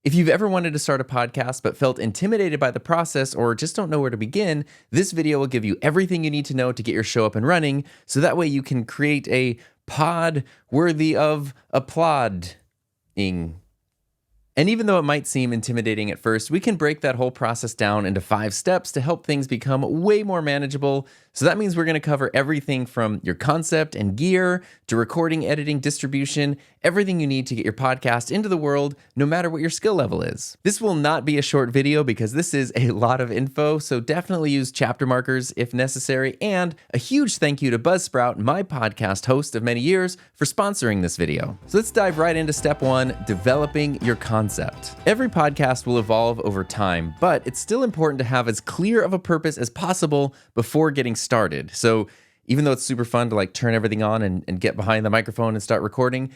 If you've ever wanted to start a podcast but felt intimidated by the process or just don't know where to begin, this video will give you everything you need to know to get your show up and running, so that way you can create a pod worthy of applauding. And even though it might seem intimidating at first, we can break that whole process down into 5 steps to help things become way more manageable. So that means we're going to cover everything from your concept and gear to recording, editing, distribution, everything you need to get your podcast into the world, no matter what your skill level is. This will not be a short video because this is a lot of info, so definitely use chapter markers if necessary. And a huge thank you to Buzzsprout, my podcast host of many years, for sponsoring this video. So let's dive right into step 1, developing your concept. Every podcast will evolve over time, but it's still important to have as clear of a purpose as possible before getting started. So even though it's super fun to turn everything on and get behind the microphone and start recording,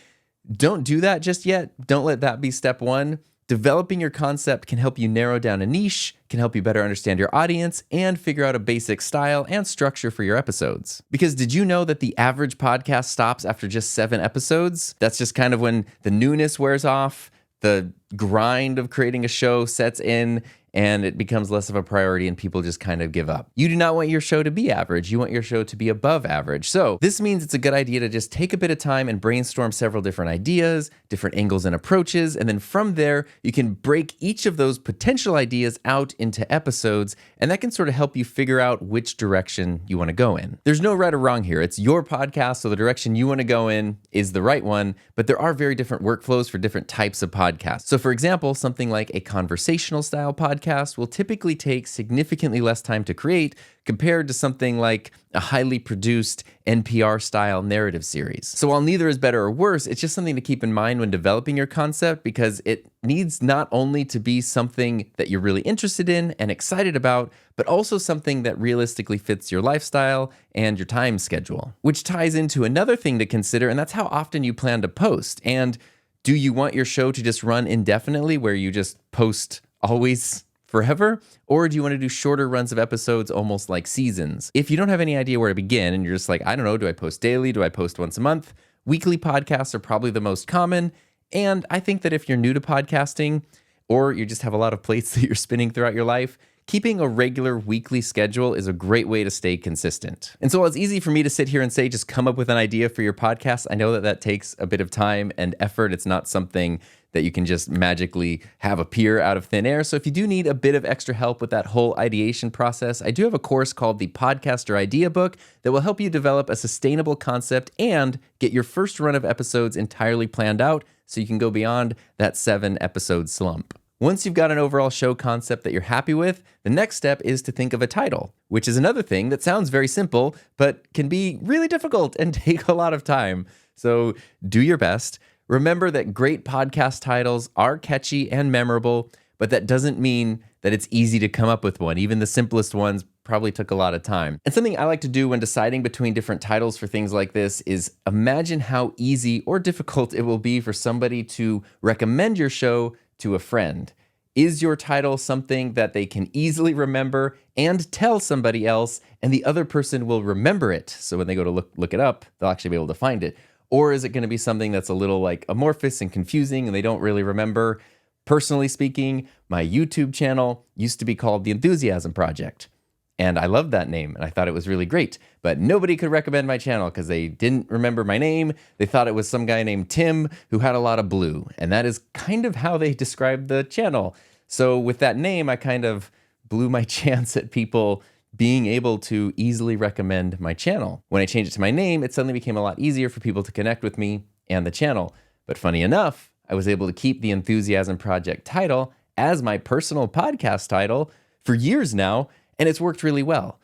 don't do that just yet. Don't let that be step 1. Developing your concept can help you narrow down a niche, can help you better understand your audience, and figure out a basic style and structure for your episodes. Because did you know that the average podcast stops after just 7 episodes? That's just kind of when the newness wears off, the grind of creating a show sets in, and it becomes less of a priority and people just kind of give up. You do not want your show to be average. You want your show to be above average. So this means it's a good idea to just take a bit of time and brainstorm several different ideas, different angles and approaches. And then from there, you can break each of those potential ideas out into episodes. And that can sort of help you figure out which direction you want to go in. There's no right or wrong here. It's your podcast, so the direction you want to go in is the right one. But there are very different workflows for different types of podcasts. So for example, something like a conversational style podcast will typically take significantly less time to create compared to something like a highly produced NPR-style narrative series. So while neither is better or worse, it's just something to keep in mind when developing your concept, because it needs not only to be something that you're really interested in and excited about, but also something that realistically fits your lifestyle and your time schedule. Which ties into another thing to consider, and that's how often you plan to post. And do you want your show to just run indefinitely, where you just post always forever? Or do you want to do shorter runs of episodes, almost like seasons? If you don't have any idea where to begin and you're just like, I don't know, do I post daily? Do I post once a month? Weekly podcasts are probably the most common. And I think that if you're new to podcasting, or you just have a lot of plates that you're spinning throughout your life, keeping a regular weekly schedule is a great way to stay consistent. And so while it's easy for me to sit here and say, just come up with an idea for your podcast, I know that that takes a bit of time and effort. It's not something that you can just magically have appear out of thin air. So if you do need a bit of extra help with that whole ideation process, I do have a course called the Podcaster Idea Book that will help you develop a sustainable concept and get your first run of episodes entirely planned out so you can go beyond that 7-episode slump. Once you've got an overall show concept that you're happy with, the next step is to think of a title, which is another thing that sounds very simple, but can be really difficult and take a lot of time. So do your best. Remember that great podcast titles are catchy and memorable, but that doesn't mean that it's easy to come up with one. Even the simplest ones probably took a lot of time. And something I like to do when deciding between different titles for things like this is imagine how easy or difficult it will be for somebody to recommend your show to a friend. Is your title something that they can easily remember and tell somebody else, and the other person will remember it? So when they go to look it up, they'll actually be able to find it. Or is it going to be something that's a little amorphous and confusing and they don't really remember? Personally speaking, my YouTube channel used to be called The Enthusiasm Project. And I loved that name and I thought it was really great. But nobody could recommend my channel because they didn't remember my name. They thought it was some guy named Tim who had a lot of blue. And that is kind of how they described the channel. So with that name, I kind of blew my chance at people being able to easily recommend my channel. When I changed it to my name, it suddenly became a lot easier for people to connect with me and the channel. But funny enough, I was able to keep the Enthusiasm Project title as my personal podcast title for years now, and it's worked really well.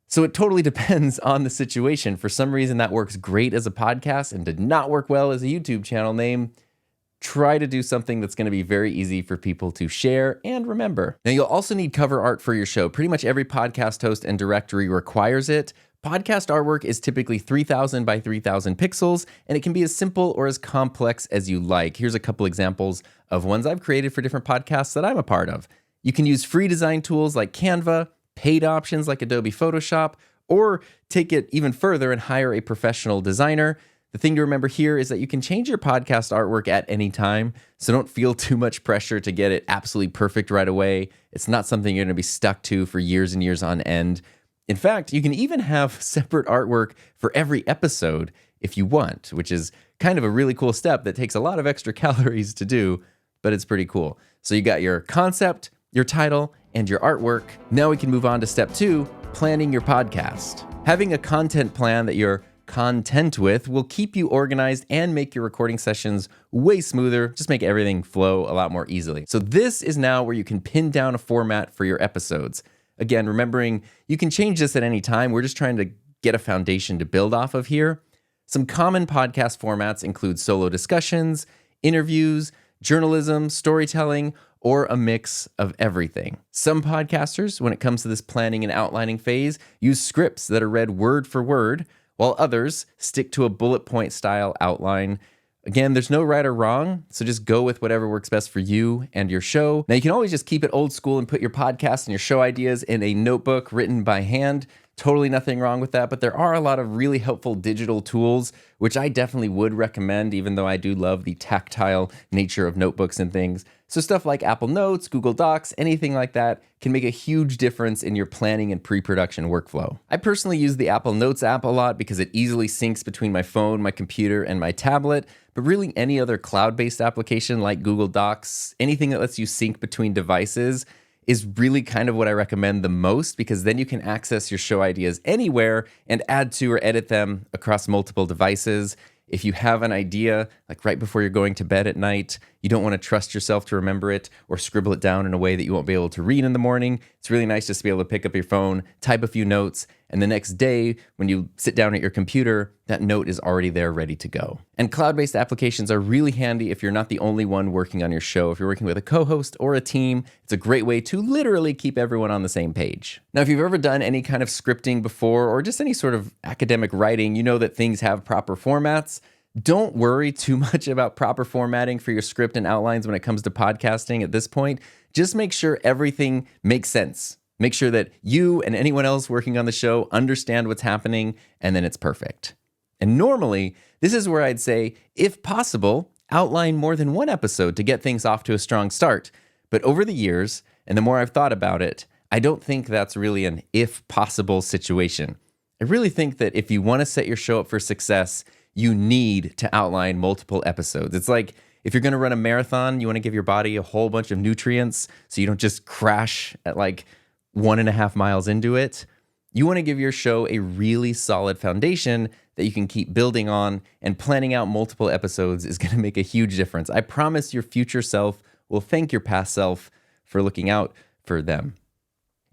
So it totally depends on the situation. For some reason, that works great as a podcast and did not work well as a YouTube channel name. Try to do something that's going to be very easy for people to share and remember. Now, you'll also need cover art for your show. Pretty much every podcast host and directory requires it. Podcast artwork is typically 3,000 by 3,000 pixels, and it can be as simple or as complex as you like. Here's a couple examples of ones I've created for different podcasts that I'm a part of. You can use free design tools like Canva, paid options like Adobe Photoshop, or take it even further and hire a professional designer. The thing to remember here is that you can change your podcast artwork at any time, so don't feel too much pressure to get it absolutely perfect right away. It's not something you're going to be stuck to for years and years on end. In fact, you can even have separate artwork for every episode if you want, which is kind of a really cool step that takes a lot of extra calories to do, but it's pretty cool. So you got your concept, your title, and your artwork. Now we can move on to step 2, planning your podcast. Having a content plan that you're content with will keep you organized and make your recording sessions way smoother, just make everything flow a lot more easily. So this is now where you can pin down a format for your episodes. Again, remembering you can change this at any time. We're just trying to get a foundation to build off of here. Some common podcast formats include solo discussions, interviews, journalism, storytelling, or a mix of everything. Some podcasters, when it comes to this planning and outlining phase, use scripts that are read word for word, while others stick to a bullet point style outline. Again, there's no right or wrong, so just go with whatever works best for you and your show. Now, you can always just keep it old school and put your podcast and your show ideas in a notebook written by hand. Totally nothing wrong with that, but there are a lot of really helpful digital tools, which I definitely would recommend, even though I do love the tactile nature of notebooks and things. So stuff like Apple Notes, Google Docs, anything like that can make a huge difference in your planning and pre-production workflow. I personally use the Apple Notes app a lot because it easily syncs between my phone, my computer, and my tablet, but really any other cloud-based application like Google Docs, anything that lets you sync between devices is really kind of what I recommend the most, because then you can access your show ideas anywhere and add to or edit them across multiple devices. If you have an idea, like right before you're going to bed at night, you don't want to trust yourself to remember it or scribble it down in a way that you won't be able to read in the morning. It's really nice just to be able to pick up your phone, type a few notes, and the next day when you sit down at your computer, that note is already there ready to go. And cloud-based applications are really handy if you're not the only one working on your show. If you're working with a co-host or a team, it's a great way to literally keep everyone on the same page. Now, if you've ever done any kind of scripting before or just any sort of academic writing, you know that things have proper formats. Don't worry too much about proper formatting for your script and outlines when it comes to podcasting at this point. Just make sure everything makes sense. Make sure that you and anyone else working on the show understand what's happening, and then it's perfect. And normally, this is where I'd say, if possible, outline more than one episode to get things off to a strong start. But over the years, and the more I've thought about it, I don't think that's really an if possible situation. I really think that if you want to set your show up for success, you need to outline multiple episodes. It's like if you're going to run a marathon, you want to give your body a whole bunch of nutrients so you don't just crash at like 1.5 miles into it. You want to give your show a really solid foundation that you can keep building on, and planning out multiple episodes is going to make a huge difference. I promise your future self will thank your past self for looking out for them.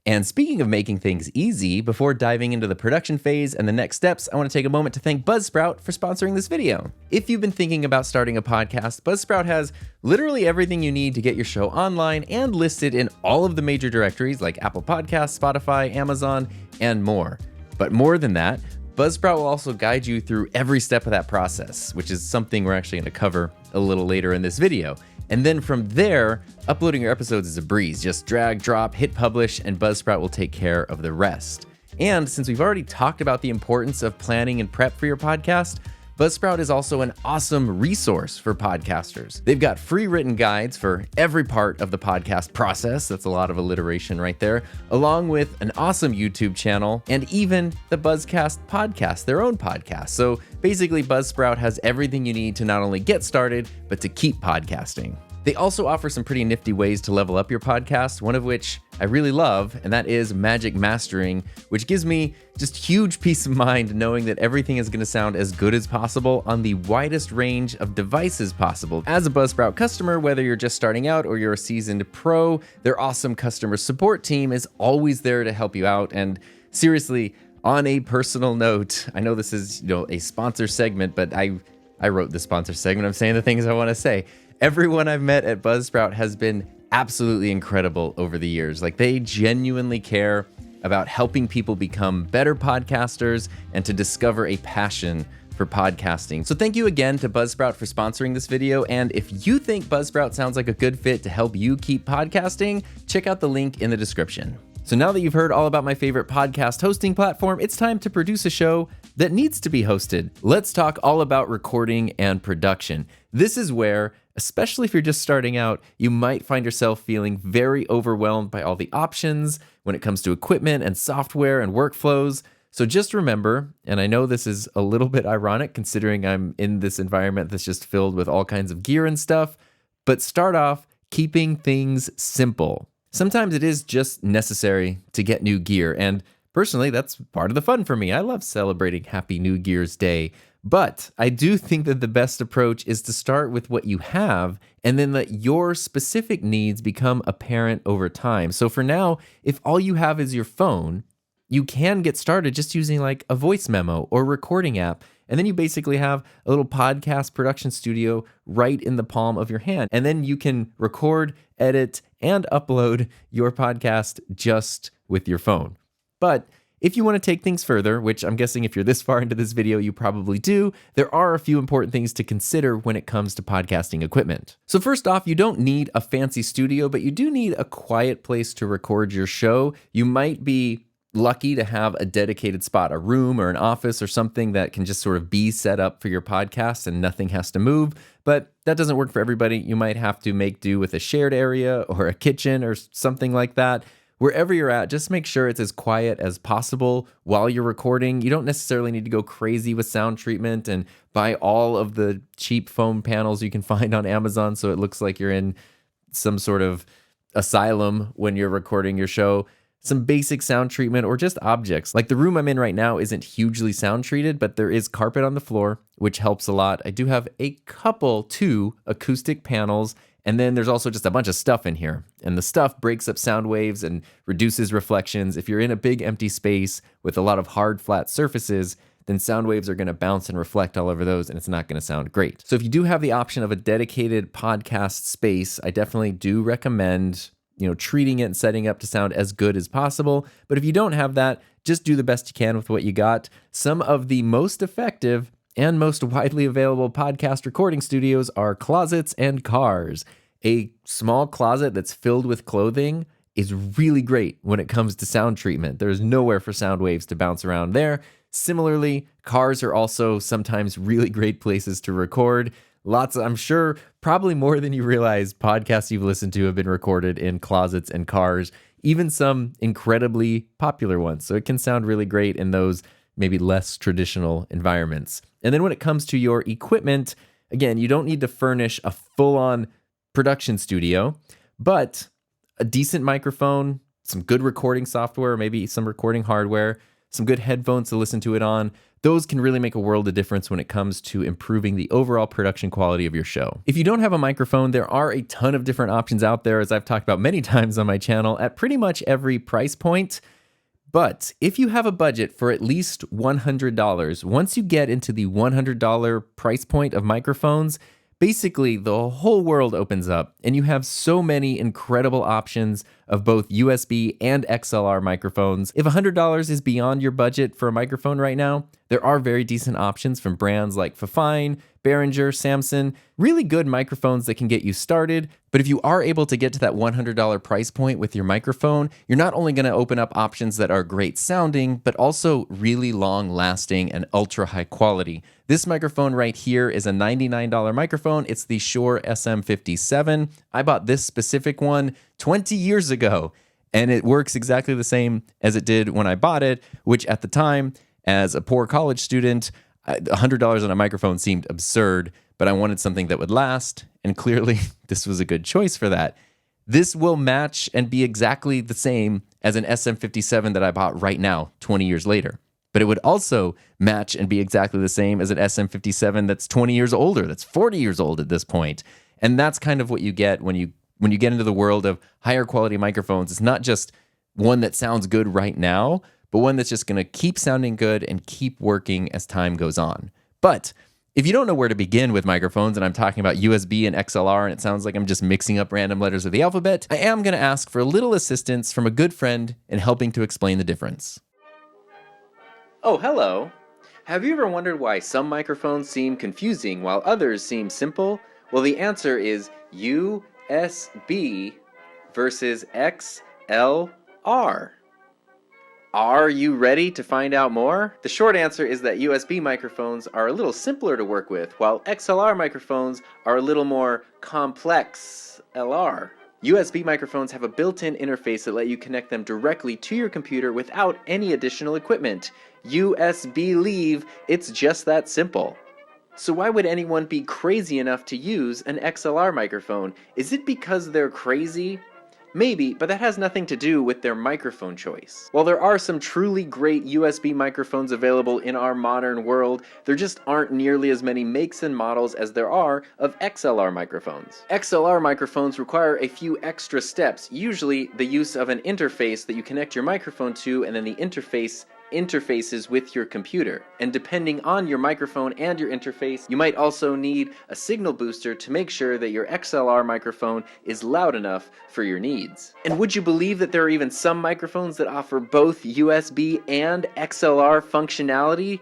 And speaking of making things easy, before diving into the production phase and the next steps, I want to take a moment to thank Buzzsprout for sponsoring this video. If you've been thinking about starting a podcast, Buzzsprout has literally everything you need to get your show online and listed in all of the major directories like Apple Podcasts, Spotify, Amazon, and more. But more than that, Buzzsprout will also guide you through every step of that process, which is something we're actually going to cover a little later in this video. And then from there, uploading your episodes is a breeze. Just drag, drop, hit publish, and Buzzsprout will take care of the rest. And since we've already talked about the importance of planning and prep for your podcast, Buzzsprout is also an awesome resource for podcasters. They've got free written guides for every part of the podcast process. That's a lot of alliteration right there, along with an awesome YouTube channel and even the Buzzcast podcast, their own podcast. So basically, Buzzsprout has everything you need to not only get started, but to keep podcasting. They also offer some pretty nifty ways to level up your podcast, one of which I really love, and that is magic mastering, which gives me just huge peace of mind knowing that everything is going to sound as good as possible on the widest range of devices possible. As a Buzzsprout customer, whether you're just starting out or you're a seasoned pro, their awesome customer support team is always there to help you out. And seriously, on a personal note, I know this is, a sponsor segment, but I wrote the sponsor segment. I'm saying the things I want to say. Everyone I've met at Buzzsprout has been absolutely incredible over the years. Like, they genuinely care about helping people become better podcasters and to discover a passion for podcasting. So thank you again to Buzzsprout for sponsoring this video. And if you think Buzzsprout sounds like a good fit to help you keep podcasting, check out the link in the description. So now that you've heard all about my favorite podcast hosting platform, it's time to produce a show that needs to be hosted. Let's talk all about recording and production. This is where, especially if you're just starting out, you might find yourself feeling very overwhelmed by all the options when it comes to equipment and software and workflows. So just remember, and I know this is a little bit ironic considering I'm in this environment that's just filled with all kinds of gear and stuff, but start off keeping things simple. Sometimes it is just necessary to get new gear, and personally, that's part of the fun for me. I love celebrating Happy New Year's Day, but I do think that the best approach is to start with what you have and then let your specific needs become apparent over time. So for now, if all you have is your phone, you can get started just using like a voice memo or recording app. And then you basically have a little podcast production studio right in the palm of your hand. And then you can record, edit, and upload your podcast just with your phone. But if you want to take things further, which I'm guessing if you're this far into this video, you probably do, there are a few important things to consider when it comes to podcasting equipment. So first off, you don't need a fancy studio, but you do need a quiet place to record your show. You might be lucky to have a dedicated spot, a room or an office or something that can just sort of be set up for your podcast and nothing has to move. But that doesn't work for everybody. You might have to make do with a shared area or a kitchen or something like that. Wherever you're at, just make sure it's as quiet as possible while you're recording. You don't necessarily need to go crazy with sound treatment and buy all of the cheap foam panels you can find on Amazon so it looks like you're in some sort of asylum when you're recording your show. Some basic sound treatment or just objects. Like the room I'm in right now isn't hugely sound treated, but there is carpet on the floor, which helps a lot. I do have two acoustic panels, and then there's also just a bunch of stuff in here. And the stuff breaks up sound waves and reduces reflections. If you're in a big empty space with a lot of hard, flat surfaces, then sound waves are going to bounce and reflect all over those, and it's not going to sound great. So if you do have the option of a dedicated podcast space, I definitely do recommend treating it and setting up to sound as good as possible. But if you don't have that, just do the best you can with what you got. Some of the most effective and most widely available podcast recording studios are closets and cars. A small closet that's filled with clothing is really great when it comes to sound treatment. There's nowhere for sound waves to bounce around there. Similarly, cars are also sometimes really great places to record. I'm sure, probably more than you realize, podcasts you've listened to have been recorded in closets and cars, even some incredibly popular ones. So it can sound really great in those maybe less traditional environments. And then when it comes to your equipment, again, you don't need to furnish a full-on production studio, but a decent microphone, some good recording software, maybe some recording hardware, some good headphones to listen to it on, those can really make a world of difference when it comes to improving the overall production quality of your show. If you don't have a microphone, there are a ton of different options out there, as I've talked about many times on my channel, at pretty much every price point. But if you have a budget for at least $100, once you get into the $100 price point of microphones, basically the whole world opens up and you have so many incredible options of both USB and XLR microphones. If $100 is beyond your budget for a microphone right now, there are very decent options from brands like Fifine, Behringer, Samson, really good microphones that can get you started. But if you are able to get to that $100 price point with your microphone, you're not only going to open up options that are great sounding, but also really long lasting and ultra high quality. This microphone right here is a $99 microphone. It's the Shure SM57. I bought this specific one 20 years ago, and it works exactly the same as it did when I bought it, which at the time, as a poor college student, $100 on a microphone seemed absurd, but I wanted something that would last, and clearly this was a good choice for that. This will match and be exactly the same as an SM57 that I bought right now, 20 years later. But it would also match and be exactly the same as an SM57 that's 20 years older, that's 40 years old at this point. And that's kind of what you get when you get into the world of higher quality microphones. It's not just one that sounds good right now, but one that's just going to keep sounding good and keep working as time goes on. But if you don't know where to begin with microphones, and I'm talking about USB and XLR, and it sounds like I'm just mixing up random letters of the alphabet, I am going to ask for a little assistance from a good friend in helping to explain the difference. Oh, hello. Have you ever wondered why some microphones seem confusing while others seem simple? Well, the answer is USB versus XLR. Are you ready to find out more? The short answer is that USB microphones are a little simpler to work with, while XLR microphones are a little more complex. LR. USB microphones have a built-in interface that let you connect them directly to your computer without any additional equipment. USB leave, it's just that simple. So why would anyone be crazy enough to use an XLR microphone? Is it because they're crazy? Maybe, but that has nothing to do with their microphone choice. While there are some truly great USB microphones available in our modern world, there just aren't nearly as many makes and models as there are of XLR microphones. XLR microphones require a few extra steps, usually the use of an interface that you connect your microphone to, and then the interface interfaces with your computer. And depending on your microphone and your interface, you might also need a signal booster to make sure that your XLR microphone is loud enough for your needs. And would you believe that there are even some microphones that offer both USB and XLR functionality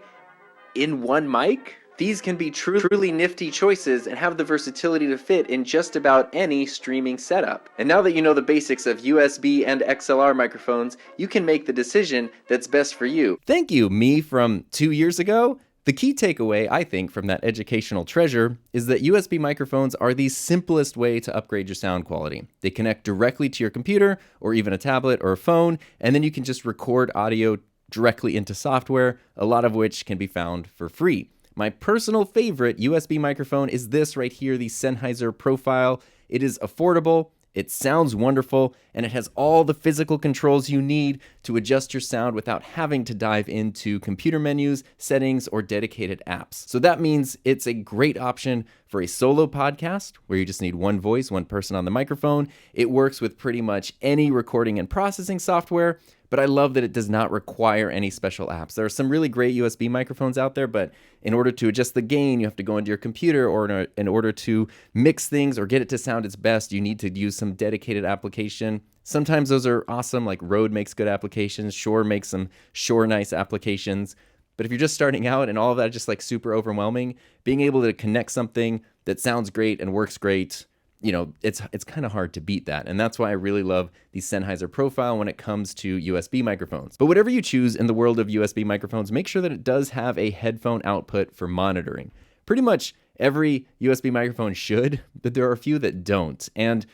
in one mic? These can be truly nifty choices and have the versatility to fit in just about any streaming setup. And now that you know the basics of USB and XLR microphones, you can make the decision that's best for you. Thank you, me from 2 years ago. The key takeaway, I think, from that educational treasure is that USB microphones are the simplest way to upgrade your sound quality. They connect directly to your computer or even a tablet or a phone, and then you can just record audio directly into software, a lot of which can be found for free. My personal favorite USB microphone is this right here, the Sennheiser Profile. It is affordable, it sounds wonderful, and it has all the physical controls you need to adjust your sound without having to dive into computer menus, settings, or dedicated apps. So that means it's a great option for a solo podcast where you just need one voice, one person on the microphone. It works with pretty much any recording and processing software, but I love that it does not require any special apps. There are some really great USB microphones out there, but in order to adjust the gain, you have to go into your computer, or in order to mix things or get it to sound its best, you need to use some dedicated application. Sometimes those are awesome, like Rode makes good applications, Shure makes some Shure nice applications. But if you're just starting out and all of that is just like super overwhelming, being able to connect something that sounds great and works great, you know, it's kind of hard to beat that. And that's why I really love the Sennheiser Profile when it comes to USB microphones. But whatever you choose in the world of USB microphones, make sure that it does have a headphone output for monitoring. Pretty much every USB microphone should, but there are a few that don't. And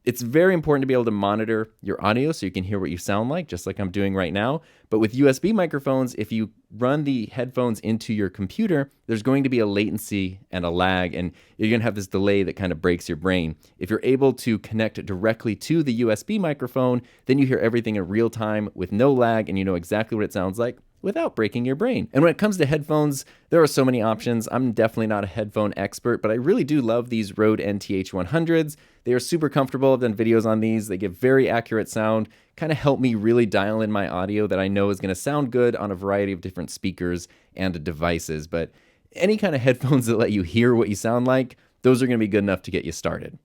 it's very important to be able to monitor your audio so you can hear what you sound like, just like I'm doing right now. But with USB microphones, if you run the headphones into your computer, there's going to be a latency and a lag, and you're going to have this delay that kind of breaks your brain. If you're able to connect directly to the USB microphone, then you hear everything in real time with no lag, and you know exactly what it sounds like without breaking your brain. And when it comes to headphones, there are so many options. I'm definitely not a headphone expert, but I really do love these Rode NTH100s. They are super comfortable. I've done videos on these. They give very accurate sound, kind of help me really dial in my audio that I know is going to sound good on a variety of different speakers and devices. But any kind of headphones that let you hear what you sound like, those are going to be good enough to get you started.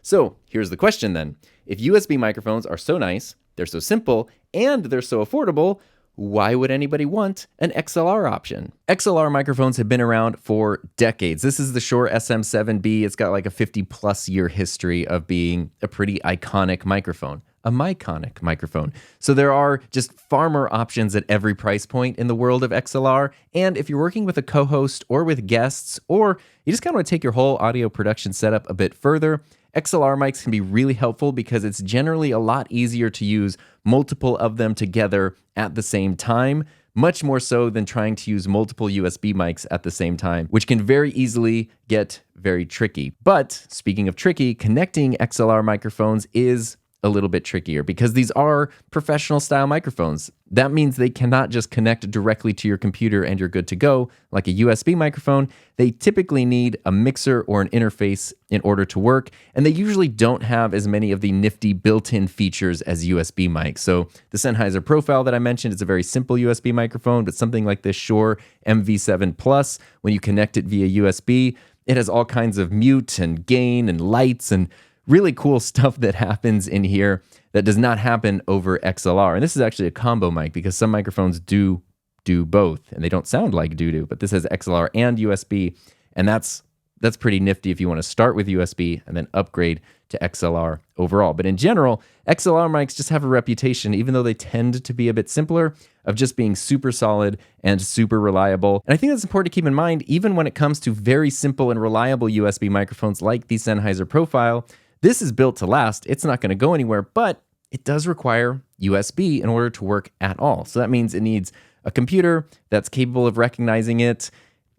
So here's the question then. If USB microphones are so nice, they're so simple, and they're so affordable, why would anybody want an XLR option? XLR microphones have been around for decades. This is the Shure SM7B. It's got like a 50+ year history of being a pretty iconic microphone. A myconic microphone. So there are just far more options at every price point in the world of XLR. And if you're working with a co-host or with guests, or you just kind of want to take your whole audio production setup a bit further, XLR mics can be really helpful because it's generally a lot easier to use multiple of them together at the same time, much more so than trying to use multiple USB mics at the same time, which can very easily get very tricky. But speaking of tricky, connecting XLR microphones is a little bit trickier because these are professional style microphones. That means they cannot just connect directly to your computer and you're good to go like a USB microphone. They typically need a mixer or an interface in order to work, and they usually don't have as many of the nifty built-in features as USB mics. So the Sennheiser Profile that I mentioned is a very simple USB microphone, but something like this Shure MV7 Plus, when you connect it via USB, it has all kinds of mute and gain and lights and really cool stuff that happens in here that does not happen over XLR. And this is actually a combo mic because some microphones do both and they don't sound like doo-doo, but this has XLR and USB, and that's that's pretty nifty if you want to start with USB and then upgrade to XLR overall. But in general, XLR mics just have a reputation, even though they tend to be a bit simpler, of just being super solid and super reliable. And I think that's important to keep in mind, even when it comes to very simple and reliable USB microphones like the Sennheiser Profile. This is built to last. It's not going to go anywhere, but it does require USB in order to work at all. So that means it needs a computer that's capable of recognizing it.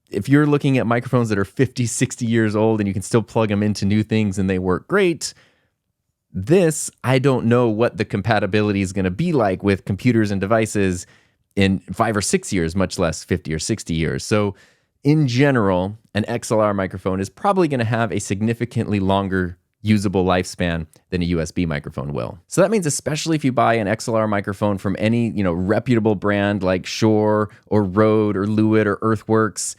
If you're looking at microphones that are 50, 60 years old and you can still plug them into new things and they work great, this, I don't know what the compatibility is going to be like with computers and devices in 5 or 6 years, much less 50 or 60 years. So in general, an XLR microphone is probably going to have a significantly longer usable lifespan than a USB microphone will. So that means especially if you buy an XLR microphone from any, reputable brand like Shure or Rode or Lewitt or Earthworks,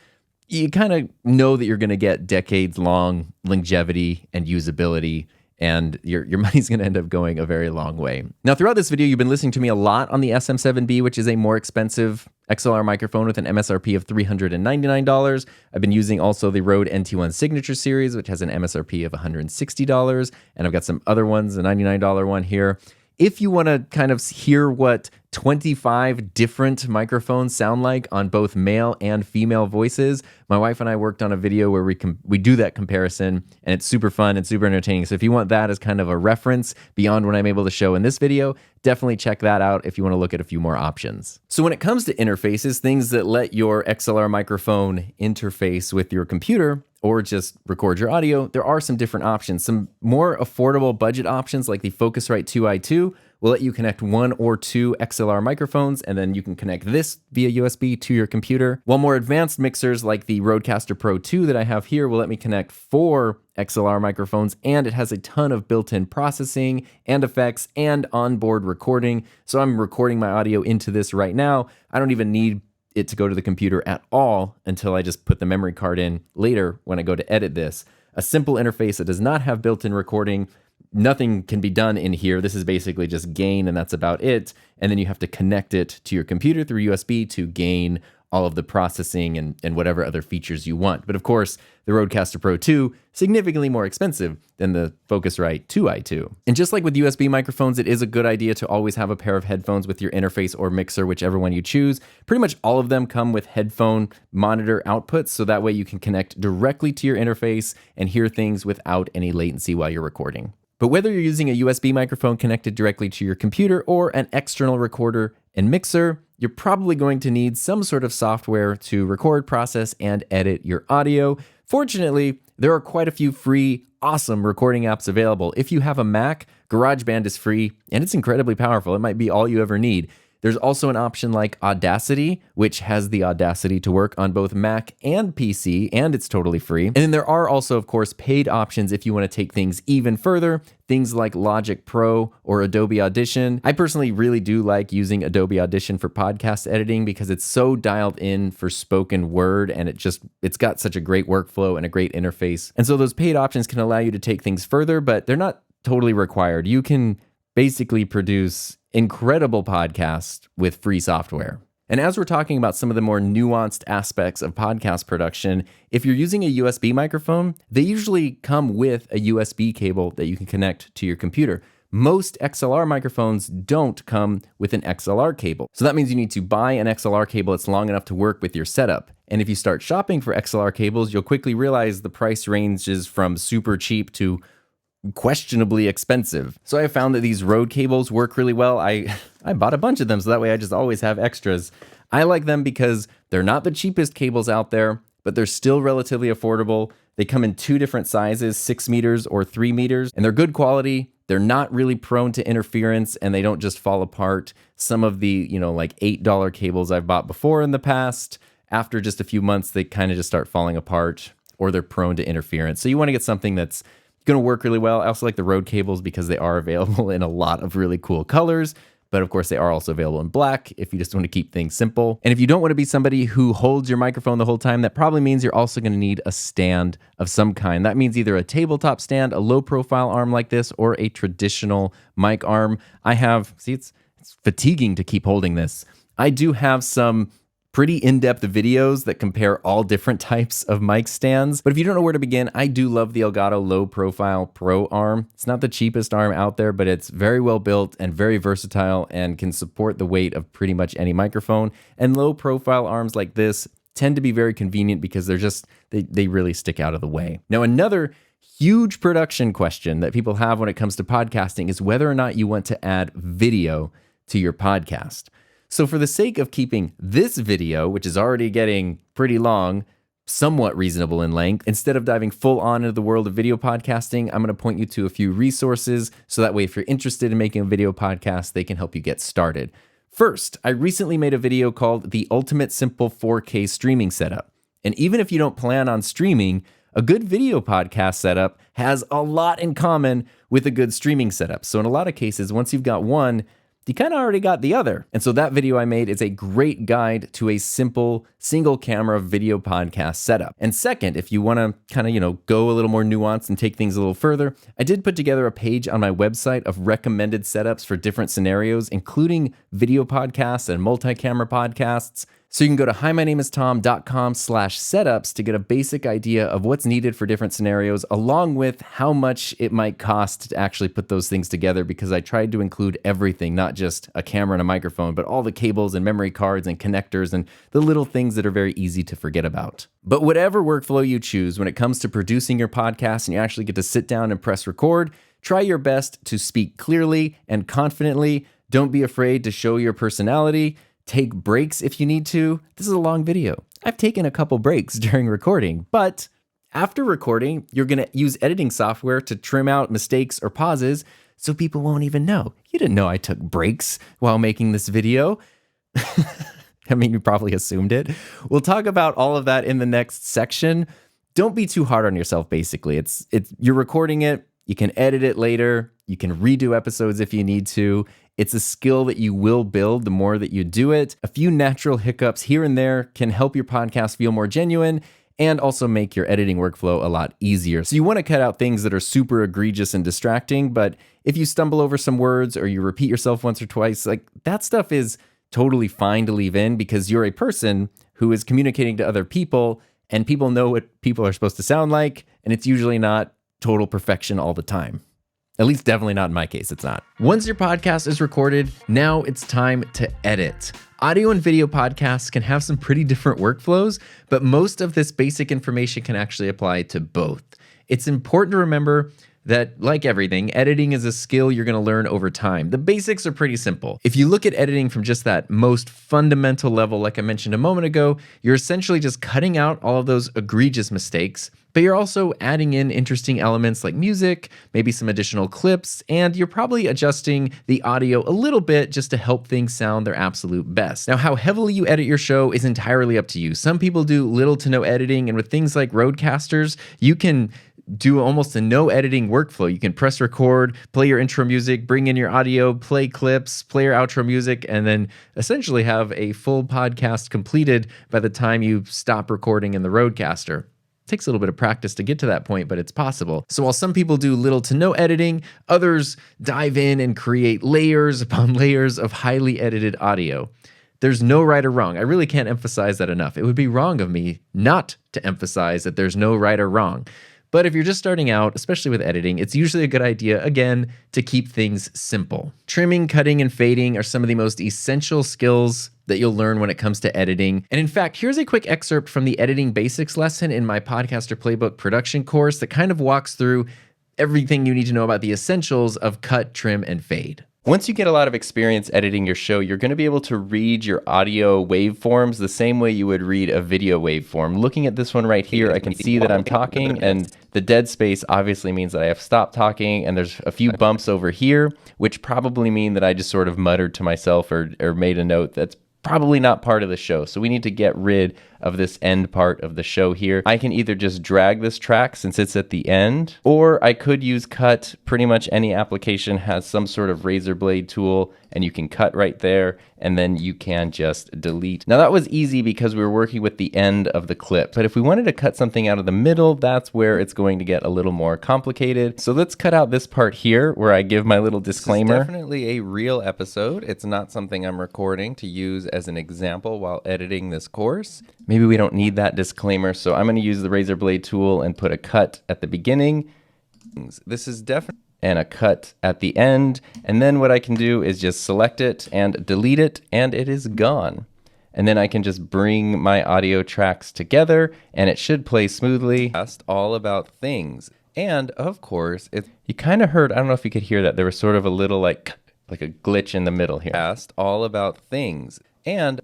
you kind of know that you're going to get decades long longevity and usability, and your money's going to end up going a very long way. Now, throughout this video, you've been listening to me a lot on the SM7B, which is a more expensive XLR microphone with an MSRP of $399. I've been using also the Rode NT1 Signature Series, which has an MSRP of $160. And I've got some other ones, a $99 one here. If you want to kind of hear what 25 different microphones sound like on both male and female voices, my wife and I worked on a video where we do that comparison, and it's super fun and super entertaining. So if you want that as kind of a reference beyond what I'm able to show in this video, definitely check that out if you want to look at a few more options. So when it comes to interfaces, things that let your XLR microphone interface with your computer or just record your audio, there are some different options. Some more affordable budget options like the Focusrite 2i2 will let you connect 1 or 2 XLR microphones, and then you can connect this via USB to your computer. While more advanced mixers like the Rodecaster Pro 2 that I have here will let me connect 4 XLR microphones, and it has a ton of built-in processing and effects and onboard recording. So I'm recording my audio into this right now. I don't even need it to go to the computer at all until I just put the memory card in later when I go to edit this. A simple interface that does not have built-in recording. Nothing can be done in here. This is basically just gain, and that's about it. And then you have to connect it to your computer through USB to gain all of the processing and whatever other features you want. But of course, the Rodecaster Pro 2, significantly more expensive than the Focusrite 2i2. And just like with USB microphones, it is a good idea to always have a pair of headphones with your interface or mixer, whichever one you choose. Pretty much all of them come with headphone monitor outputs, so that way you can connect directly to your interface and hear things without any latency while you're recording. But whether you're using a USB microphone connected directly to your computer or an external recorder and mixer, you're probably going to need some sort of software to record, process, and edit your audio. Fortunately, there are quite a few free, awesome recording apps available. If you have a Mac, GarageBand is free, and it's incredibly powerful. It might be all you ever need. There's also an option like Audacity, which has the audacity to work on both Mac and PC, and it's totally free. And then there are also, of course, paid options if you want to take things even further, things like Logic Pro or Adobe Audition. I personally really do like using Adobe Audition for podcast editing because it's so dialed in for spoken word, and it's got such a great workflow and a great interface. And so those paid options can allow you to take things further, but they're not totally required. You can basically produce incredible podcasts with free software. And as we're talking about some of the more nuanced aspects of podcast production, if you're using a USB microphone, they usually come with a USB cable that you can connect to your computer. Most XLR microphones don't come with an XLR cable. So that means you need to buy an XLR cable that's long enough to work with your setup. And if you start shopping for XLR cables, you'll quickly realize the price ranges from super cheap to questionably expensive. So I found that these Rode cables work really well. I bought a bunch of them, so that way I just always have extras. I like them because they're not the cheapest cables out there, but they're still relatively affordable. They come in 2 different sizes, 6 meters or 3 meters, and they're good quality. They're not really prone to interference, and they don't just fall apart. Some of the, like $8 cables I've bought before in the past, after just a few months, they kind of just start falling apart, or they're prone to interference. So you want to get something that's going to work really well. I also like the Rode cables because they are available in a lot of really cool colors, but of course they are also available in black if you just want to keep things simple. And if you don't want to be somebody who holds your microphone the whole time, that probably means you're also going to need a stand of some kind. That means either a tabletop stand, a low profile arm like this, or a traditional mic arm. I have, it's fatiguing to keep holding this. I do have some pretty in-depth videos that compare all different types of mic stands. But if you don't know where to begin, I do love the Elgato Low Profile Pro arm. It's not the cheapest arm out there, but it's very well built and very versatile and can support the weight of pretty much any microphone. And low profile arms like this tend to be very convenient because they really stick out of the way. Now, another huge production question that people have when it comes to podcasting is whether or not you want to add video to your podcast. So for the sake of keeping this video, which is already getting pretty long, somewhat reasonable in length, instead of diving full on into the world of video podcasting, I'm going to point you to a few resources so that way if you're interested in making a video podcast, they can help you get started. First, I recently made a video called The Ultimate Simple 4K Streaming Setup. And even if you don't plan on streaming, a good video podcast setup has a lot in common with a good streaming setup. So in a lot of cases, once you've got one, you kind of already got the other. And so that video I made is a great guide to a simple single camera video podcast setup. And second, if you want to kind of, go a little more nuanced and take things a little further, I did put together a page on my website of recommended setups for different scenarios, including video podcasts and multi-camera podcasts. So you can go to himynamestom.com/setups to get a basic idea of what's needed for different scenarios, along with how much it might cost to actually put those things together, because I tried to include everything, not just a camera and a microphone, but all the cables and memory cards and connectors and the little things that are very easy to forget about. But whatever workflow you choose when it comes to producing your podcast and you actually get to sit down and press record, try your best to speak clearly and confidently. Don't be afraid to show your personality. Take breaks if you need to. This is a long video. I've taken a couple breaks during recording, but after recording, you're going to use editing software to trim out mistakes or pauses so people won't even know. You didn't know I took breaks while making this video. I mean, you probably assumed it. We'll talk about all of that in the next section. Don't be too hard on yourself, basically. You're recording it. You can edit it later. You can redo episodes if you need to. It's a skill that you will build the more that you do it. A few natural hiccups here and there can help your podcast feel more genuine and also make your editing workflow a lot easier. So you want to cut out things that are super egregious and distracting, but if you stumble over some words or you repeat yourself once or twice, like that stuff is totally fine to leave in because you're a person who is communicating to other people and people know what people are supposed to sound like, and it's usually not total perfection all the time. At least definitely not in my case, it's not. Once your podcast is recorded, now it's time to edit. Audio and video podcasts can have some pretty different workflows, but most of this basic information can actually apply to both. It's important to remember that, like everything, editing is a skill you're going to learn over time. The basics are pretty simple. If you look at editing from just that most fundamental level, like I mentioned a moment ago, you're essentially just cutting out all of those egregious mistakes, but you're also adding in interesting elements like music, maybe some additional clips, and you're probably adjusting the audio a little bit just to help things sound their absolute best. Now, how heavily you edit your show is entirely up to you. Some people do little to no editing, and with things like Roadcasters, you can do almost a no editing workflow. You can press record, play your intro music, bring in your audio, play clips, play your outro music, and then essentially have a full podcast completed by the time you stop recording in the Roadcaster. It takes a little bit of practice to get to that point, but it's possible. So while some people do little to no editing, others dive in and create layers upon layers of highly edited audio. There's no right or wrong. I really can't emphasize that enough. It would be wrong of me not to emphasize that there's no right or wrong. But if you're just starting out, especially with editing, it's usually a good idea, again, to keep things simple. Trimming, cutting, and fading are some of the most essential skills that you'll learn when it comes to editing. And in fact, here's a quick excerpt from the editing basics lesson in my Podcaster Playbook production course that kind of walks through everything you need to know about the essentials of cut, trim, and fade. Once you get a lot of experience editing your show, you're going to be able to read your audio waveforms the same way you would read a video waveform. Looking at this one right here, I can see that I'm talking, and the dead space obviously means that I have stopped talking, and there's a few bumps over here, which probably mean that I just sort of muttered to myself or made a note that's probably not part of the show. So we need to get rid of this end part of the show here. I can either just drag this track since it's at the end, or I could use cut. Pretty much any application has some sort of razor blade tool, and you can cut right there, and then you can just delete. Now that was easy because we were working with the end of the clip, but if we wanted to cut something out of the middle, that's where it's going to get a little more complicated. So let's cut out this part here where I give my little disclaimer. This is definitely a real episode. It's not something I'm recording to use as an example while editing this course. Maybe we don't need that disclaimer, so I'm going to use the razor blade tool and put a cut at the beginning. This is definitely and a cut at the end. And then what I can do is just select it and delete it, and it is gone. And then I can just bring my audio tracks together and it should play smoothly. Just all about things. And of course, you kind of heard, I don't know if you could hear that. There was sort of a little like a glitch in the middle here. Just all about things. And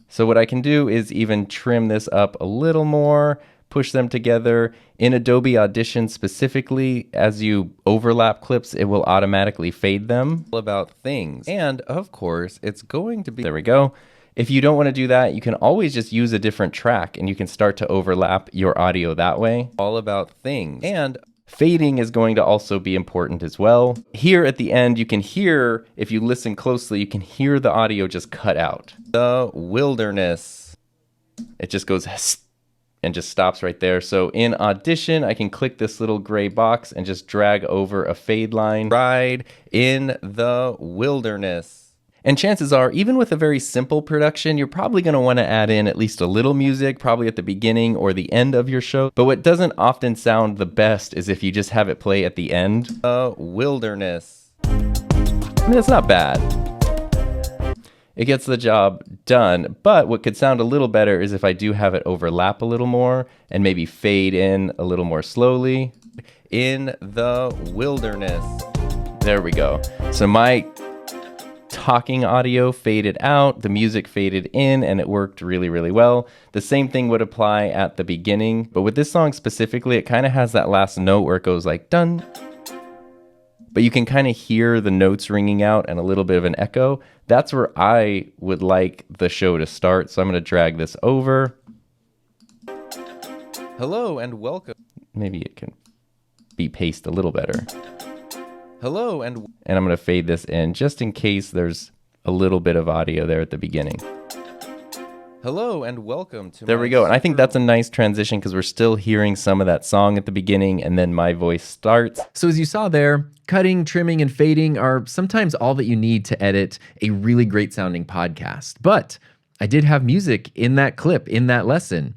so what I can do is even trim this up a little more, push them together. In Adobe Audition specifically, as you overlap clips, it will automatically fade them. All about things. And of course, it's going to be, there we go. If you don't want to do that, you can always just use a different track and you can start to overlap your audio that way. All about things. And fading is going to also be important as well. Here at the end, you can hear, if you listen closely, you can hear the audio just cut out. The wilderness. It just goes and just stops right there. So in Audition, I can click this little gray box and just drag over a fade line. Ride in the wilderness. And chances are, even with a very simple production, you're probably going to want to add in at least a little music, probably at the beginning or the end of your show. But what doesn't often sound the best is if you just have it play at the end. The wilderness. I mean, that's not bad. It gets the job done. But what could sound a little better is if I do have it overlap a little more and maybe fade in a little more slowly. In the wilderness. There we go. So my talking audio faded out, the music faded in, and it worked really, really well. The same thing would apply at the beginning, but with this song specifically, it kind of has that last note where it goes like dun, but you can kind of hear the notes ringing out and a little bit of an echo. That's where I would like the show to start, so I'm going to drag this over. Hello and welcome. Maybe it can be paced a little better. Hello, and I'm going to fade this in just in case there's a little bit of audio there at the beginning. Hello, and welcome to There we go. And I think that's a nice transition because we're still hearing some of that song at the beginning, and then my voice starts. So as you saw there, cutting, trimming, and fading are sometimes all that you need to edit a really great sounding podcast. But I did have music in that clip, in that lesson.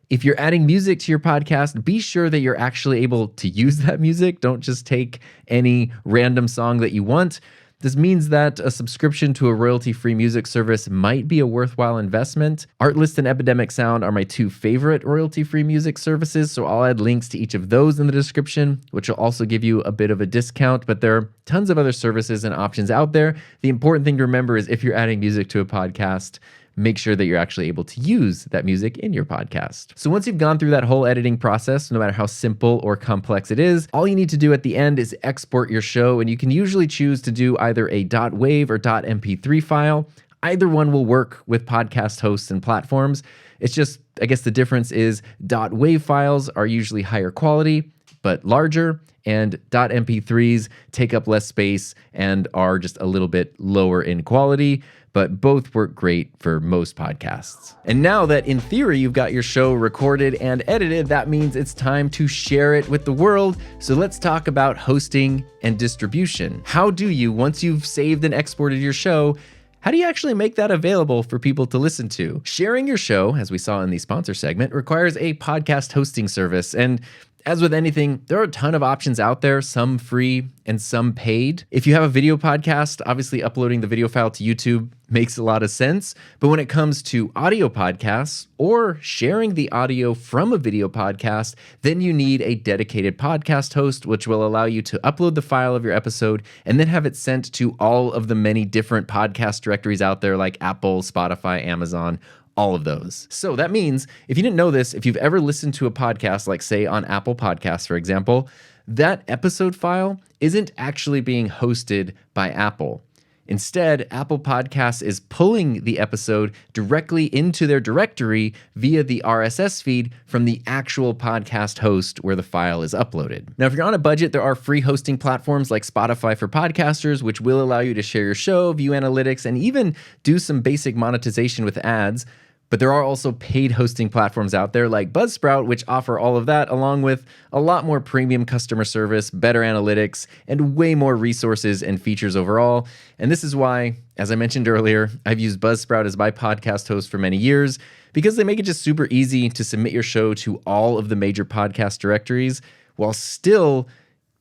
If you're adding music to your podcast, be sure that you're actually able to use that music. Don't just take any random song that you want. This means that a subscription to a royalty-free music service might be a worthwhile investment. Artlist and Epidemic Sound are my two favorite royalty-free music services, so I'll add links to each of those in the description, which will also give you a bit of a discount, but there are tons of other services and options out there. The important thing to remember is if you're adding music to a podcast, make sure that you're actually able to use that music in your podcast. So once you've gone through that whole editing process, no matter how simple or complex it is, all you need to do at the end is export your show, and you can usually choose to do either a .wav or .mp3 file. Either one will work with podcast hosts and platforms. It's just, I guess the difference is .wav files are usually higher quality, but larger, and .mp3s take up less space and are just a little bit lower in quality, but both work great for most podcasts. And now that in theory you've got your show recorded and edited, that means it's time to share it with the world. So let's talk about hosting and distribution. How do you, once you've saved and exported your show, how do you actually make that available for people to listen to? Sharing your show, as we saw in the sponsor segment, requires a podcast hosting service. And as with anything, there are a ton of options out there, some free and some paid. If you have a video podcast, obviously uploading the video file to YouTube makes a lot of sense. But when it comes to audio podcasts or sharing the audio from a video podcast, then you need a dedicated podcast host, which will allow you to upload the file of your episode and then have it sent to all of the many different podcast directories out there like Apple, Spotify, Amazon, all of those. So that means, if you didn't know this, if you've ever listened to a podcast, like say on Apple Podcasts, for example, that episode file isn't actually being hosted by Apple. Instead, Apple Podcasts is pulling the episode directly into their directory via the RSS feed from the actual podcast host where the file is uploaded. Now, if you're on a budget, there are free hosting platforms like Spotify for podcasters, which will allow you to share your show, view analytics, and even do some basic monetization with ads. But there are also paid hosting platforms out there like Buzzsprout, which offer all of that, along with a lot more premium customer service, better analytics, and way more resources and features overall. And this is why, as I mentioned earlier, I've used Buzzsprout as my podcast host for many years, because they make it just super easy to submit your show to all of the major podcast directories while still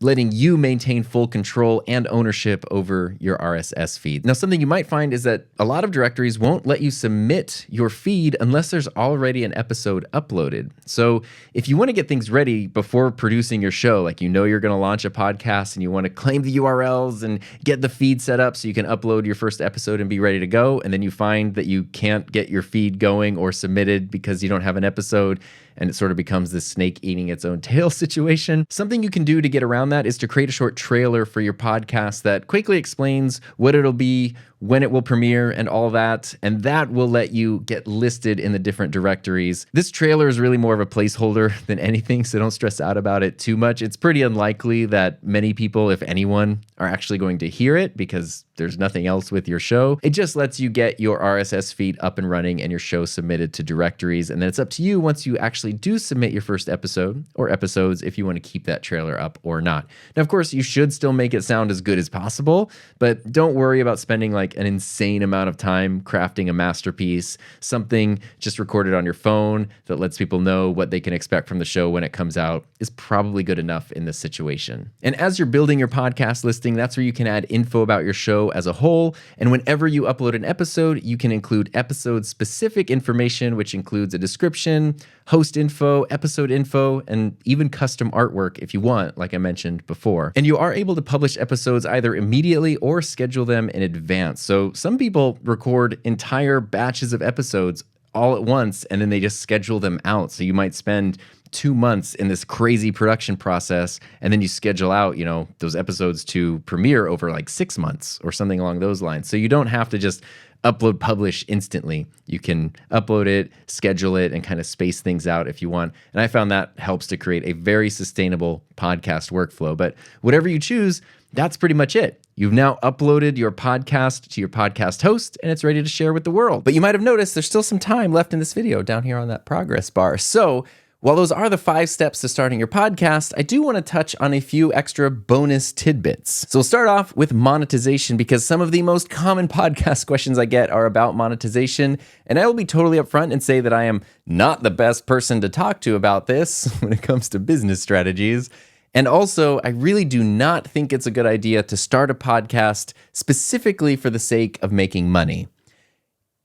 letting you maintain full control and ownership over your RSS feed. Now, something you might find is that a lot of directories won't let you submit your feed unless there's already an episode uploaded. So if you want to get things ready before producing your show, like you know you're going to launch a podcast and you want to claim the URLs and get the feed set up so you can upload your first episode and be ready to go, and then you find that you can't get your feed going or submitted because you don't have an episode, and it sort of becomes this snake eating its own tail situation. Something you can do to get around that is to create a short trailer for your podcast that quickly explains what it'll be, when it will premiere, and all that, and that will let you get listed in the different directories. This trailer is really more of a placeholder than anything, so don't stress out about it too much. It's pretty unlikely that many people, if anyone, are actually going to hear it because there's nothing else with your show. It just lets you get your RSS feed up and running and your show submitted to directories, and then it's up to you once you actually do submit your first episode or episodes if you want to keep that trailer up or not. Now, of course, you should still make it sound as good as possible, but don't worry about spending like an insane amount of time crafting a masterpiece, something just recorded on your phone that lets people know what they can expect from the show when it comes out is probably good enough in this situation. And as you're building your podcast listing, that's where you can add info about your show as a whole. And whenever you upload an episode, you can include episode-specific information, which includes a description, host info, episode info, and even custom artwork if you want, like I mentioned before. And you are able to publish episodes either immediately or schedule them in advance. So some people record entire batches of episodes all at once, and then they just schedule them out. So you might spend 2 months in this crazy production process, and then you schedule out, those episodes to premiere over like 6 months or something along those lines. So you don't have to just upload, publish instantly. You can upload it, schedule it, and kind of space things out if you want. And I found that helps to create a very sustainable podcast workflow. But whatever you choose, that's pretty much it. You've now uploaded your podcast to your podcast host, and it's ready to share with the world. But you might have noticed there's still some time left in this video down here on that progress bar. So while those are the 5 steps to starting your podcast, I do want to touch on a few extra bonus tidbits. So we'll start off with monetization, because some of the most common podcast questions I get are about monetization. And I will be totally upfront and say that I am not the best person to talk to about this when it comes to business strategies. And also, I really do not think it's a good idea to start a podcast specifically for the sake of making money.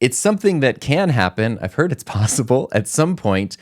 It's something that can happen. I've heard it's possible at some point.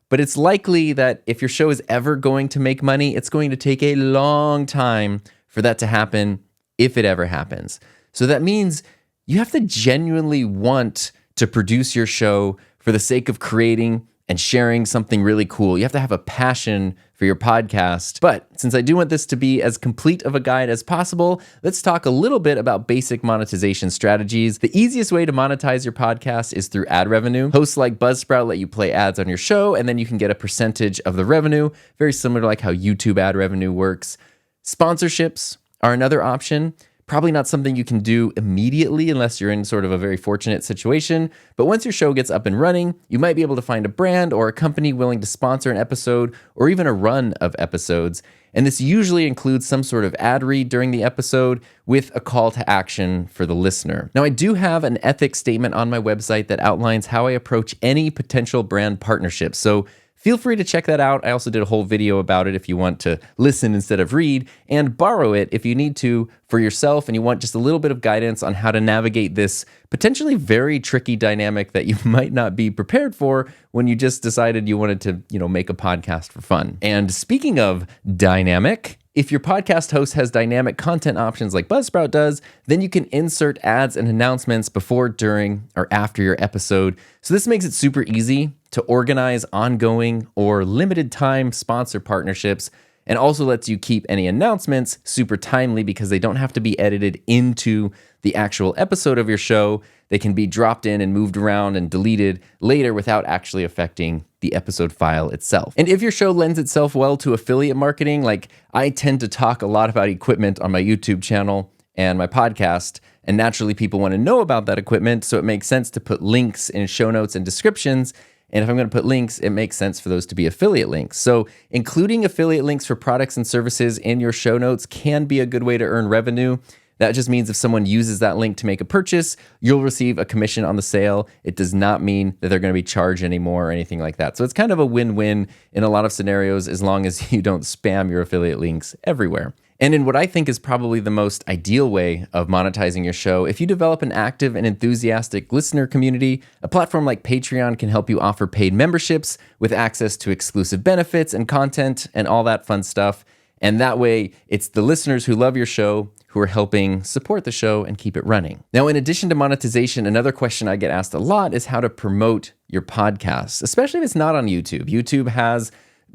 But it's likely that if your show is ever going to make money, it's going to take a long time for that to happen, if it ever happens. So that means you have to genuinely want to produce your show for the sake of creating and sharing something really cool. You have to have a passion for your podcast. But since I do want this to be as complete of a guide as possible, let's talk a little bit about basic monetization strategies. The easiest way to monetize your podcast is through ad revenue. Hosts like Buzzsprout let you play ads on your show, and then you can get a percentage of the revenue, very similar to like how YouTube ad revenue works. Sponsorships are another option. Probably not something you can do immediately unless you're in sort of a very fortunate situation. But once your show gets up and running, you might be able to find a brand or a company willing to sponsor an episode or even a run of episodes. And this usually includes some sort of ad read during the episode with a call to action for the listener. Now, I do have an ethics statement on my website that outlines how I approach any potential brand partnerships. So feel free to check that out. I also did a whole video about it if you want to listen instead of read, and borrow it if you need to for yourself and you want just a little bit of guidance on how to navigate this potentially very tricky dynamic that you might not be prepared for when you just decided you wanted to, make a podcast for fun. And speaking of dynamic, if your podcast host has dynamic content options like Buzzsprout does, then you can insert ads and announcements before, during, or after your episode. So this makes it super easy to organize ongoing or limited time sponsor partnerships, and also lets you keep any announcements super timely because they don't have to be edited into the actual episode of your show. They can be dropped in and moved around and deleted later without actually affecting the episode file itself. And if your show lends itself well to affiliate marketing, like I tend to talk a lot about equipment on my YouTube channel, and my podcast. And naturally, people want to know about that equipment, so it makes sense to put links in show notes and descriptions. And if I'm going to put links, it makes sense for those to be affiliate links. So including affiliate links for products and services in your show notes can be a good way to earn revenue. That just means if someone uses that link to make a purchase, you'll receive a commission on the sale. It does not mean that they're going to be charged anymore or anything like that. So it's kind of a win-win in a lot of scenarios as long as you don't spam your affiliate links everywhere. And in what I think is probably the most ideal way of monetizing your show, if you develop an active and enthusiastic listener community, a platform like Patreon can help you offer paid memberships with access to exclusive benefits and content and all that fun stuff. And that way, it's the listeners who love your show who are helping support the show and keep it running. Now, in addition to monetization, another question I get asked a lot is how to promote your podcast, especially if it's not on YouTube. YouTube has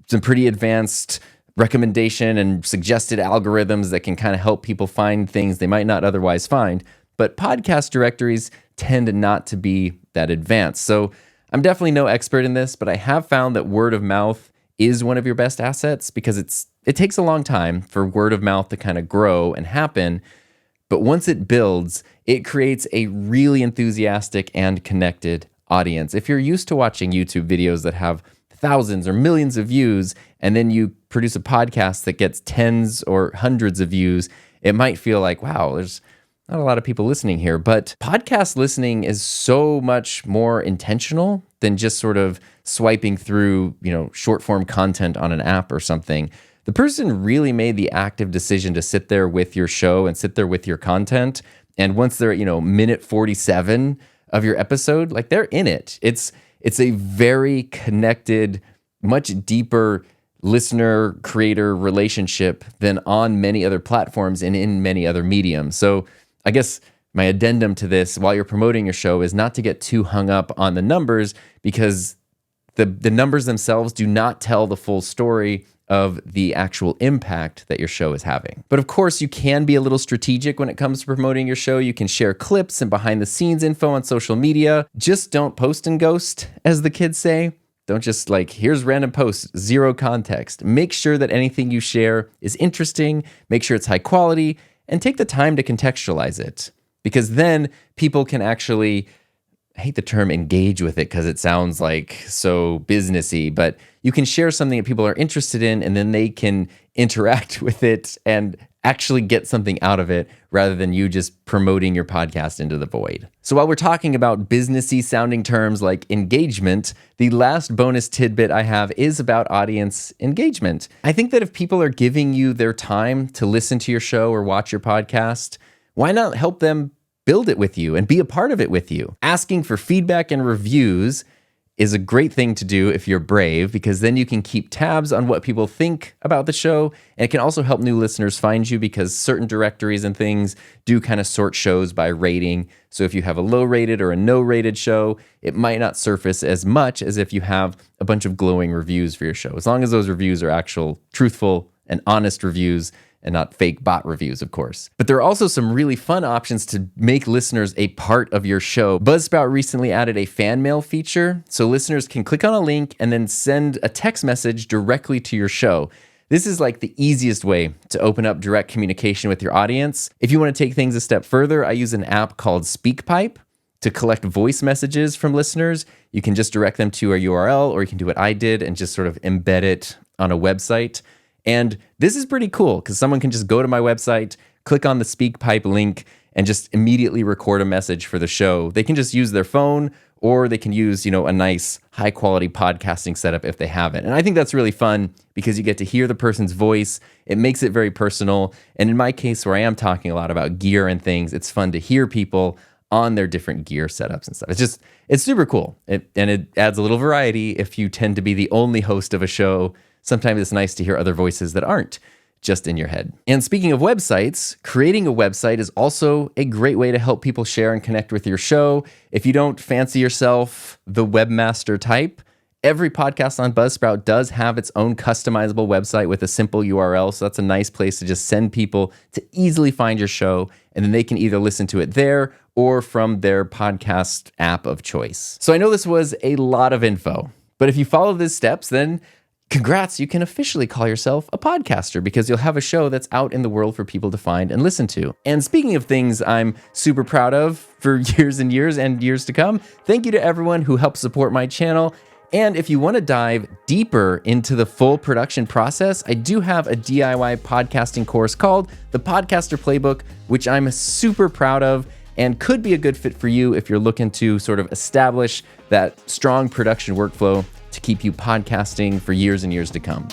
some pretty advanced recommendation and suggested algorithms that can kind of help people find things they might not otherwise find. But podcast directories tend not to be that advanced. So I'm definitely no expert in this, but I have found that word of mouth is one of your best assets because it takes a long time for word of mouth to kind of grow and happen. But once it builds, it creates a really enthusiastic and connected audience. If you're used to watching YouTube videos that have thousands or millions of views, and then you produce a podcast that gets tens or hundreds of views, it might feel like, wow, there's not a lot of people listening here. But podcast listening is so much more intentional than just sort of swiping through, short form content on an app or something. The person really made the active decision to sit there with your show and sit there with your content. And once they're at, minute 47 of your episode, like they're in it. It's a very connected, much deeper listener-creator relationship than on many other platforms and in many other mediums. So I guess my addendum to this while you're promoting your show is not to get too hung up on the numbers because the numbers themselves do not tell the full story of the actual impact that your show is having. But of course, you can be a little strategic when it comes to promoting your show. You can share clips and behind the scenes info on social media. Just don't post and ghost, as the kids say. Don't just here's random posts, zero context. Make sure that anything you share is interesting, make sure it's high quality, and take the time to contextualize it. Because then people can actually, I hate the term engage with it because it sounds like so businessy, but you can share something that people are interested in and then they can interact with it and actually get something out of it rather than you just promoting your podcast into the void. So while we're talking about businessy sounding terms like engagement, the last bonus tidbit I have is about audience engagement. I think that if people are giving you their time to listen to your show or watch your podcast, why not help them build it with you and be a part of it with you? Asking for feedback and reviews is a great thing to do if you're brave, because then you can keep tabs on what people think about the show. And it can also help new listeners find you because certain directories and things do kind of sort shows by rating. So if you have a low rated or a no rated show, it might not surface as much as if you have a bunch of glowing reviews for your show. As long as those reviews are actual, truthful, and honest reviews, and not fake bot reviews, of course. But there are also some really fun options to make listeners a part of your show. Buzzsprout recently added a fan mail feature, so listeners can click on a link and then send a text message directly to your show. This is the easiest way to open up direct communication with your audience. If you want to take things a step further, I use an app called SpeakPipe to collect voice messages from listeners. You can just direct them to a URL, or you can do what I did and just sort of embed it on a website. And this is pretty cool because someone can just go to my website, click on the SpeakPipe link, and just immediately record a message for the show. They can just use their phone, or they can use, a nice high quality podcasting setup if they have it. And I think that's really fun because you get to hear the person's voice. It makes it very personal. And in my case, where I am talking a lot about gear and things, it's fun to hear people on their different gear setups and stuff. It's super cool. And it adds a little variety if you tend to be the only host of a show. Sometimes it's nice to hear other voices that aren't just in your head. And speaking of websites, creating a website is also a great way to help people share and connect with your show. If you don't fancy yourself the webmaster type, every podcast on Buzzsprout does have its own customizable website with a simple URL. So that's a nice place to just send people to easily find your show, and then they can either listen to it there or from their podcast app of choice. So I know this was a lot of info, but if you follow these steps, then Congrats, you can officially call yourself a podcaster because you'll have a show that's out in the world for people to find and listen to. And speaking of things I'm super proud of for years and years to come, thank you to everyone who helped support my channel. And if you want to dive deeper into the full production process, I do have a DIY podcasting course called The Podcaster Playbook, which I'm super proud of and could be a good fit for you if you're looking to sort of establish that strong production workflow to keep you podcasting for years and years to come.